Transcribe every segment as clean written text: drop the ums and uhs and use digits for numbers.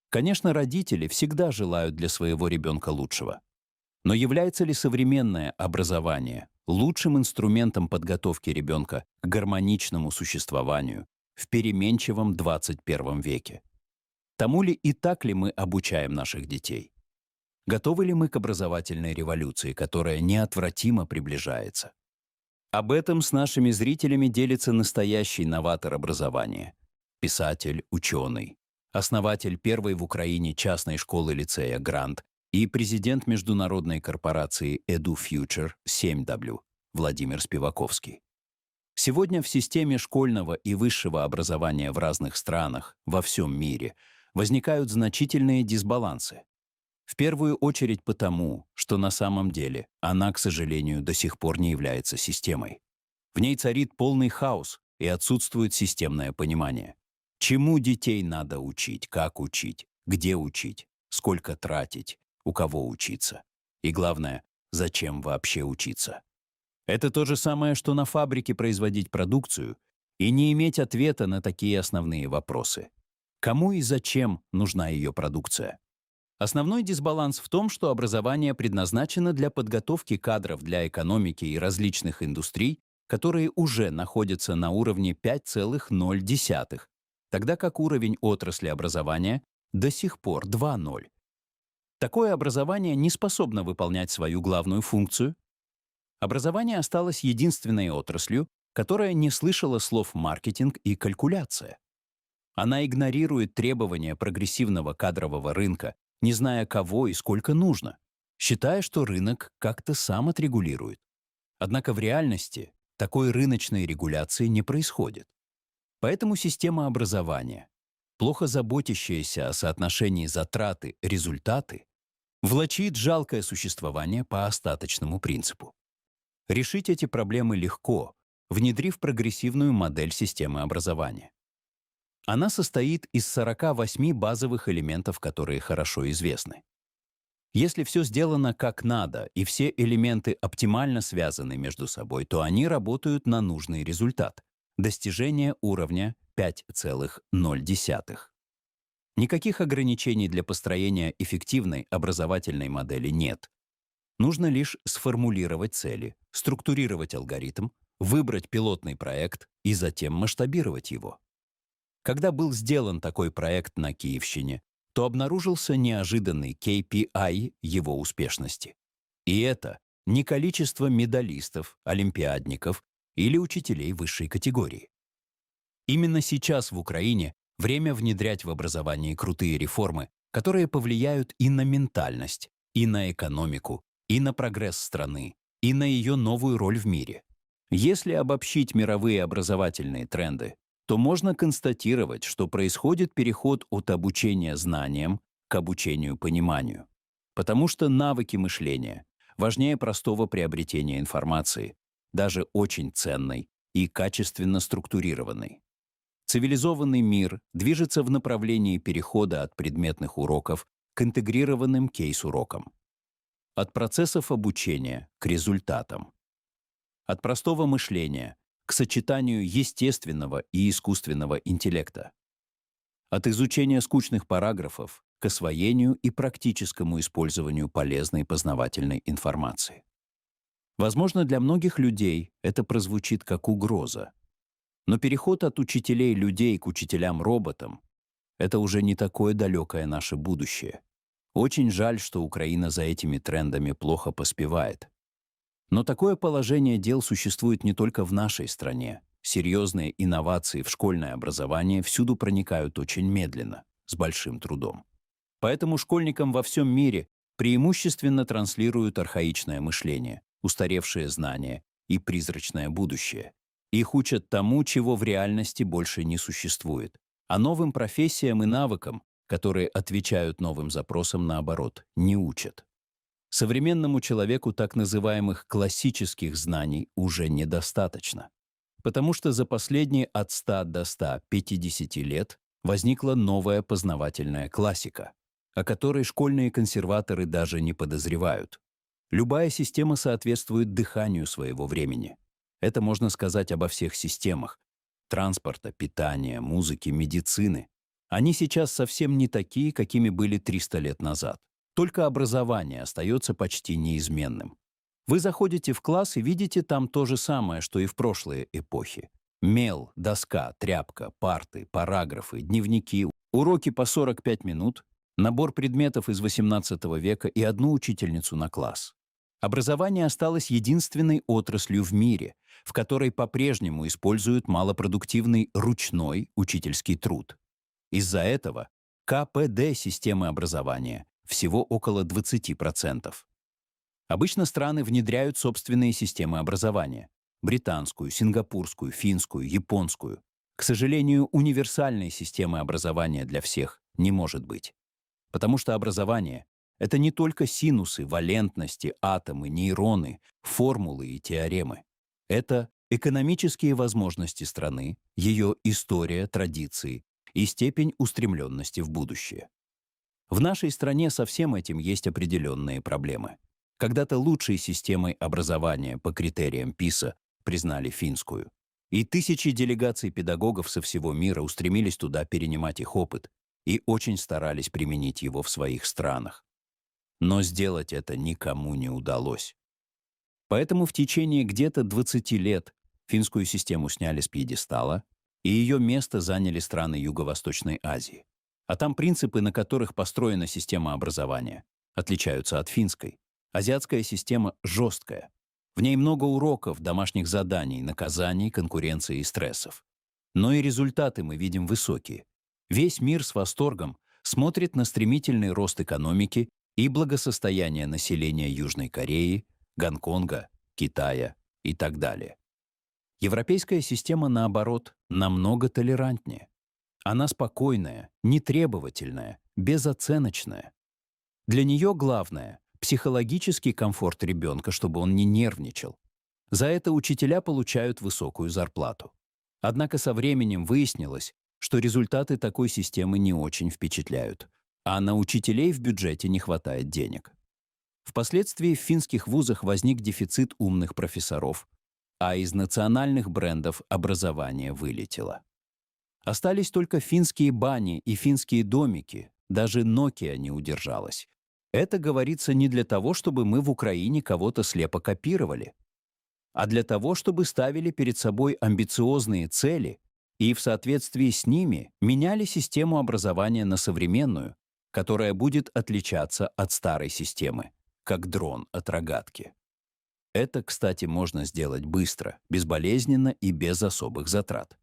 Конечно, родители всегда желают для своего ребенка лучшего. Но является ли современное образование лучшим инструментом подготовки ребенка к гармоничному существованию в переменчивом 21 веке? Тому ли и так ли мы обучаем наших детей? Готовы ли мы к образовательной революции, которая неотвратимо приближается? Об этом с нашими зрителями делится настоящий новатор образования, писатель, ученый, основатель первой в Украине частной школы-лицея «Грант» и президент международной корпорации EduFuture 7W Владимир Спиваковский. Сегодня в системе школьного и высшего образования в разных странах, во всем мире, возникают значительные дисбалансы. В первую очередь потому, что на самом деле она, к сожалению, до сих пор не является системой. В ней царит полный хаос и отсутствует системное понимание. Чему детей надо учить, как учить, где учить, сколько тратить, у кого учиться. И главное, зачем вообще учиться. Это то же самое, что на фабрике производить продукцию и не иметь ответа на такие основные вопросы. Кому и зачем нужна ее продукция? Основной дисбаланс в том, что образование предназначено для подготовки кадров для экономики и различных индустрий, которые уже находятся на уровне 5,0, тогда как уровень отрасли образования до сих пор 2,0. Такое образование не способно выполнять свою главную функцию. Образование осталось единственной отраслью, которая не слышала слов маркетинг и калькуляция. Она игнорирует требования прогрессивного кадрового рынка, не зная, кого и сколько нужно, считая, что рынок как-то сам отрегулирует. Однако в реальности такой рыночной регуляции не происходит. Поэтому система образования, плохо заботящаяся о соотношении затраты-результаты, влачит жалкое существование по остаточному принципу. Решить эти проблемы легко, внедрив прогрессивную модель системы образования. Она состоит из 48 базовых элементов, которые хорошо известны. Если все сделано как надо и все элементы оптимально связаны между собой, то они работают на нужный результат — достижение уровня 5,0. Никаких ограничений для построения эффективной образовательной модели нет. Нужно лишь сформулировать цели, структурировать алгоритм, выбрать пилотный проект и затем масштабировать его. Когда был сделан такой проект на Киевщине, то обнаружился неожиданный KPI его успешности. И это не количество медалистов, олимпиадников или учителей высшей категории. Именно сейчас в Украине время внедрять в образовании крутые реформы, которые повлияют и на ментальность, и на экономику, и на прогресс страны, и на ее новую роль в мире. Если обобщить мировые образовательные тренды, то можно констатировать, что происходит переход от обучения знаниям к обучению пониманию. Потому что навыки мышления важнее простого приобретения информации, даже очень ценной и качественно структурированной. Цивилизованный мир движется в направлении перехода от предметных уроков к интегрированным кейс-урокам. От процессов обучения к результатам. От простого мышления к сочетанию естественного и искусственного интеллекта. От изучения скучных параграфов к освоению и практическому использованию полезной познавательной информации. Возможно, для многих людей это прозвучит как угроза. Но переход от учителей людей к учителям-роботам — это уже не такое далекое наше будущее. Очень жаль, что Украина за этими трендами плохо поспевает. Но такое положение дел существует не только в нашей стране. Серьезные инновации в школьное образование всюду проникают очень медленно, с большим трудом. Поэтому школьникам во всем мире преимущественно транслируют архаичное мышление, устаревшие знания и призрачное будущее. Их учат тому, чего в реальности больше не существует, а новым профессиям и навыкам, которые отвечают новым запросам, наоборот, не учат. Современному человеку так называемых классических знаний уже недостаточно, потому что за последние от 100 до 150 лет возникла новая познавательная классика, о которой школьные консерваторы даже не подозревают. Любая система соответствует дыханию своего времени. Это можно сказать обо всех системах — транспорта, питания, музыки, медицины. Они сейчас совсем не такие, какими были 300 лет назад. Только образование остается почти неизменным. Вы заходите в класс и видите там то же самое, что и в прошлые эпохи. Мел, доска, тряпка, парты, параграфы, дневники, уроки по 45 минут, набор предметов из XVIII века и одну учительницу на класс. Образование осталось единственной отраслью в мире, в которой по-прежнему используют малопродуктивный ручной учительский труд. Из-за этого КПД системы образования всего около 20%. Обычно страны внедряют собственные системы образования. Британскую, сингапурскую, финскую, японскую. К сожалению, универсальной системы образования для всех не может быть. Потому что образование — это не только синусы, валентности, атомы, нейроны, формулы и теоремы. Это экономические возможности страны, ее история, традиции и степень устремленности в будущее. В нашей стране со всем этим есть определенные проблемы. Когда-то лучшей системой образования по критериям ПИСА признали финскую. И тысячи делегаций педагогов со всего мира устремились туда перенимать их опыт и очень старались применить его в своих странах. Но сделать это никому не удалось. Поэтому в течение где-то 20 лет финскую систему сняли с пьедестала, и ее место заняли страны Юго-Восточной Азии. А там принципы, на которых построена система образования, отличаются от финской. Азиатская система жесткая. В ней много уроков, домашних заданий, наказаний, конкуренции и стрессов. Но и результаты мы видим высокие. Весь мир с восторгом смотрит на стремительный рост экономики и благосостояние населения Южной Кореи, Гонконга, Китая и так далее. Европейская система, наоборот, намного толерантнее. Она спокойная, нетребовательная, безоценочная. Для нее главное — психологический комфорт ребенка, чтобы он не нервничал. За это учителя получают высокую зарплату. Однако со временем выяснилось, что результаты такой системы не очень впечатляют, а на учителей в бюджете не хватает денег. Впоследствии в финских вузах возник дефицит умных профессоров, а из национальных брендов образование вылетело. Остались только финские бани и финские домики, даже Nokia не удержалась. Это говорится не для того, чтобы мы в Украине кого-то слепо копировали, а для того, чтобы ставили перед собой амбициозные цели и в соответствии с ними меняли систему образования на современную, которая будет отличаться от старой системы, как дрон от рогатки. Это, кстати, можно сделать быстро, безболезненно и без особых затрат.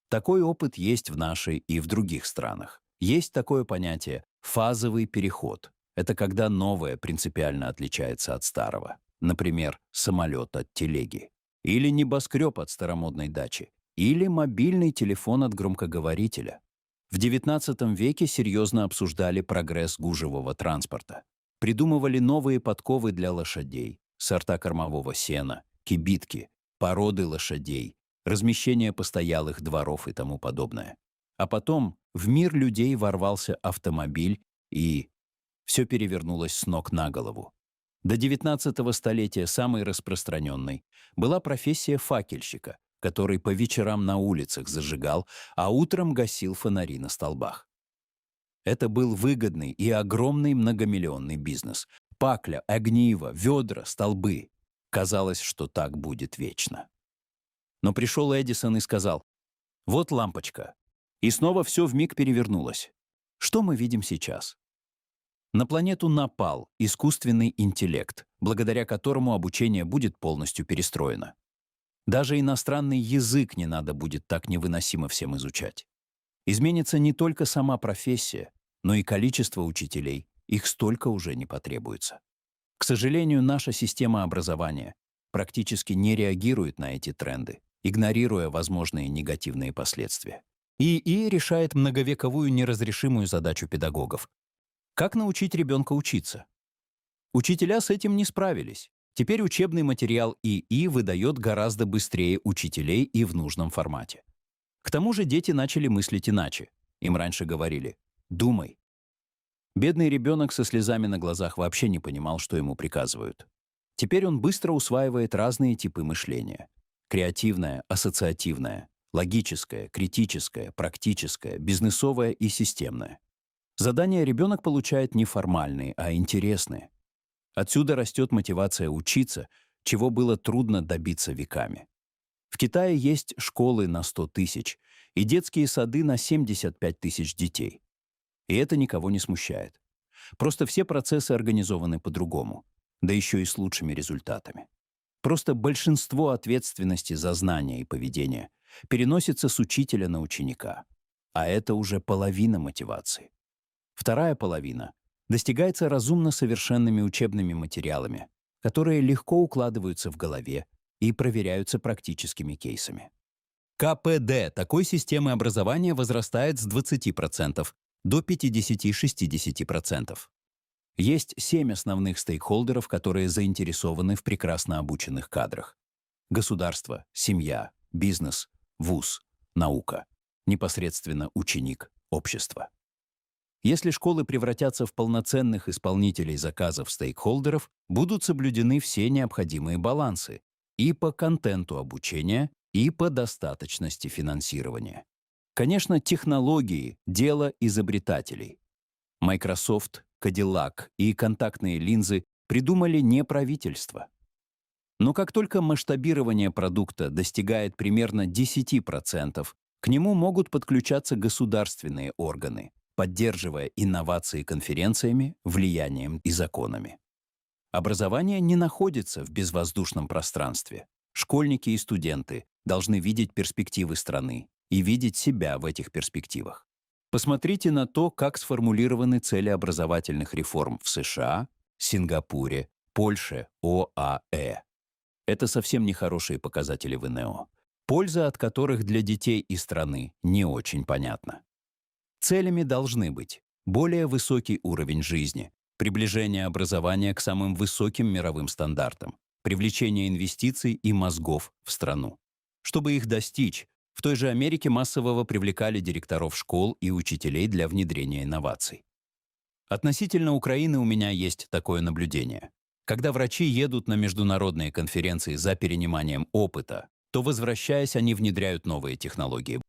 Такой опыт есть в нашей и в других странах. Есть такое понятие «фазовый переход». Это когда новое принципиально отличается от старого. Например, самолет от телеги. Или небоскреб от старомодной дачи. Или мобильный телефон от громкоговорителя. В XIX веке серьезно обсуждали прогресс гужевого транспорта. Придумывали новые подковы для лошадей, сорта кормового сена, кибитки, породы лошадей, размещение постоялых дворов и тому подобное. А потом в мир людей ворвался автомобиль, и все перевернулось с ног на голову. До XIX столетия самой распространенной была профессия факельщика, который по вечерам на улицах зажигал, а утром гасил фонари на столбах. Это был выгодный и огромный многомиллионный бизнес. Пакля, огниво, ведра, столбы. Казалось, что так будет вечно. Но пришел Эдисон и сказал: «Вот лампочка». И снова все вмиг перевернулось. Что мы видим сейчас? На планету напал искусственный интеллект, благодаря которому обучение будет полностью перестроено. Даже иностранный язык не надо будет так невыносимо всем изучать. Изменится не только сама профессия, но и количество учителей. Их столько уже не потребуется. К сожалению, наша система образования практически не реагирует на эти тренды, игнорируя возможные негативные последствия. ИИ решает многовековую неразрешимую задачу педагогов. Как научить ребенка учиться? Учителя с этим не справились. Теперь учебный материал ИИ выдает гораздо быстрее учителей и в нужном формате. К тому же дети начали мыслить иначе. Им раньше говорили: «Думай». Бедный ребенок со слезами на глазах вообще не понимал, что ему приказывают. Теперь он быстро усваивает разные типы мышления. Креативное, ассоциативное, Логическое, критическое, практическое, бизнесовое и системное. Задания ребенок получает не формальные, а интересные. Отсюда растет мотивация учиться, чего было трудно добиться веками. В Китае есть школы на 100 тысяч и детские сады на 75 тысяч детей. И это никого не смущает. Просто все процессы организованы по-другому, да еще и с лучшими результатами. Просто большинство ответственности за знания и поведение переносится с учителя на ученика. А это уже половина мотивации. Вторая половина достигается разумно совершенными учебными материалами, которые легко укладываются в голове и проверяются практическими кейсами. КПД такой системы образования возрастает с 20% до 50-60%. Есть 7 основных стейкхолдеров, которые заинтересованы в прекрасно обученных кадрах. Государство, семья, бизнес, вуз, наука, непосредственно ученик, общество. Если школы превратятся в полноценных исполнителей заказов стейкхолдеров, будут соблюдены все необходимые балансы и по контенту обучения, и по достаточности финансирования. Конечно, технологии – дело изобретателей. Microsoft, Cadillac и контактные линзы придумали не правительство. Но как только масштабирование продукта достигает примерно 10%, к нему могут подключаться государственные органы, поддерживая инновации конференциями, влиянием и законами. Образование не находится в безвоздушном пространстве. Школьники и студенты должны видеть перспективы страны и видеть себя в этих перспективах. Посмотрите на то, как сформулированы цели образовательных реформ в США, Сингапуре, Польше, ОАЭ. Это совсем не хорошие показатели в ИНЕО, польза от которых для детей и страны не очень понятна. Целями должны быть более высокий уровень жизни, приближение образования к самым высоким мировым стандартам, привлечение инвестиций и мозгов в страну. Чтобы их достичь, в той же Америке массово привлекали директоров школ и учителей для внедрения инноваций. Относительно Украины у меня есть такое наблюдение. Когда врачи едут на международные конференции за перениманием опыта, то, возвращаясь, они внедряют новые технологии.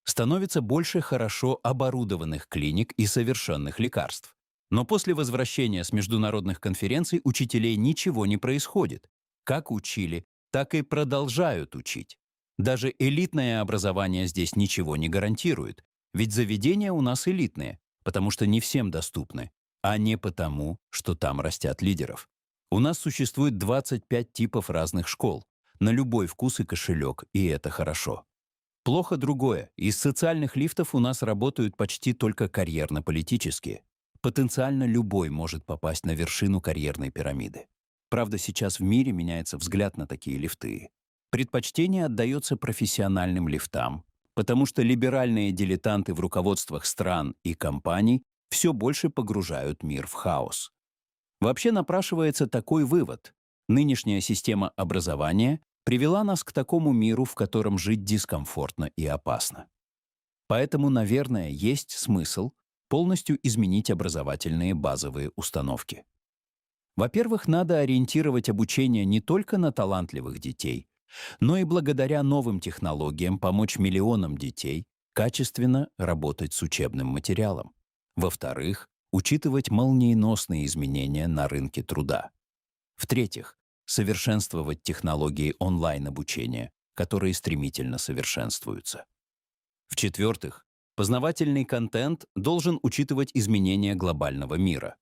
Становится больше хорошо оборудованных клиник и совершенных лекарств. Но после возвращения с международных конференций учителей ничего не происходит. Как учили, так и продолжают учить. Даже элитное образование здесь ничего не гарантирует, ведь заведения у нас элитные, потому что не всем доступны, а не потому, что там растят лидеров. У нас существует 25 типов разных школ, на любой вкус и кошелек, и это хорошо. Плохо другое. Из социальных лифтов у нас работают почти только карьерно-политические. Потенциально любой может попасть на вершину карьерной пирамиды. Правда, сейчас в мире меняется взгляд на такие лифты. Предпочтение отдается профессиональным лифтам, потому что либеральные дилетанты в руководствах стран и компаний все больше погружают мир в хаос. Вообще напрашивается такой вывод. Нынешняя система образования привела нас к такому миру, в котором жить дискомфортно и опасно. Поэтому, наверное, есть смысл полностью изменить образовательные базовые установки. Во-первых, надо ориентировать обучение не только на талантливых детей, но и благодаря новым технологиям помочь миллионам детей качественно работать с учебным материалом. Во-вторых, учитывать молниеносные изменения на рынке труда. В-третьих, совершенствовать технологии онлайн-обучения, которые стремительно совершенствуются. В-четвертых, познавательный контент должен учитывать изменения глобального мира.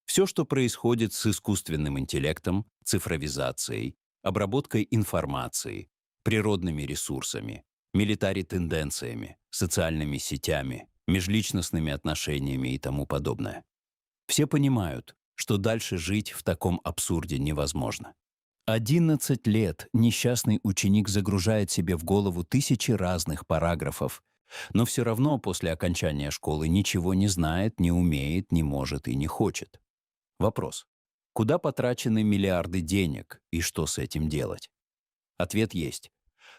Все, что происходит с искусственным интеллектом, цифровизацией, обработкой информации, природными ресурсами, милитари-тенденциями, социальными сетями, межличностными отношениями и тому подобное. Все понимают, что дальше жить в таком абсурде невозможно. 11 лет несчастный ученик загружает себе в голову тысячи разных параграфов, но все равно после окончания школы ничего не знает, не умеет, не может и не хочет. Вопрос. Куда потрачены миллиарды денег и что с этим делать? Ответ есть.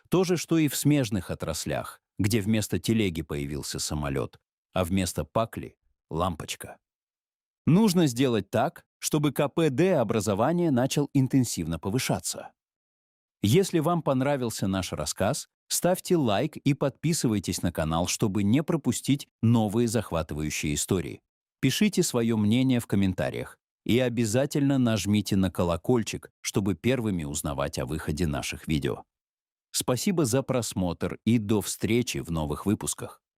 То же, что и в смежных отраслях, где вместо телеги появился самолет, а вместо пакли — лампочка. Нужно сделать так, чтобы КПД образования начал интенсивно повышаться. Если вам понравился наш рассказ, Ставьте лайк и подписывайтесь на канал, чтобы не пропустить новые захватывающие истории. Пишите свое мнение в комментариях и обязательно нажмите на колокольчик, чтобы первыми узнавать о выходе наших видео. Спасибо за просмотр и до встречи в новых выпусках.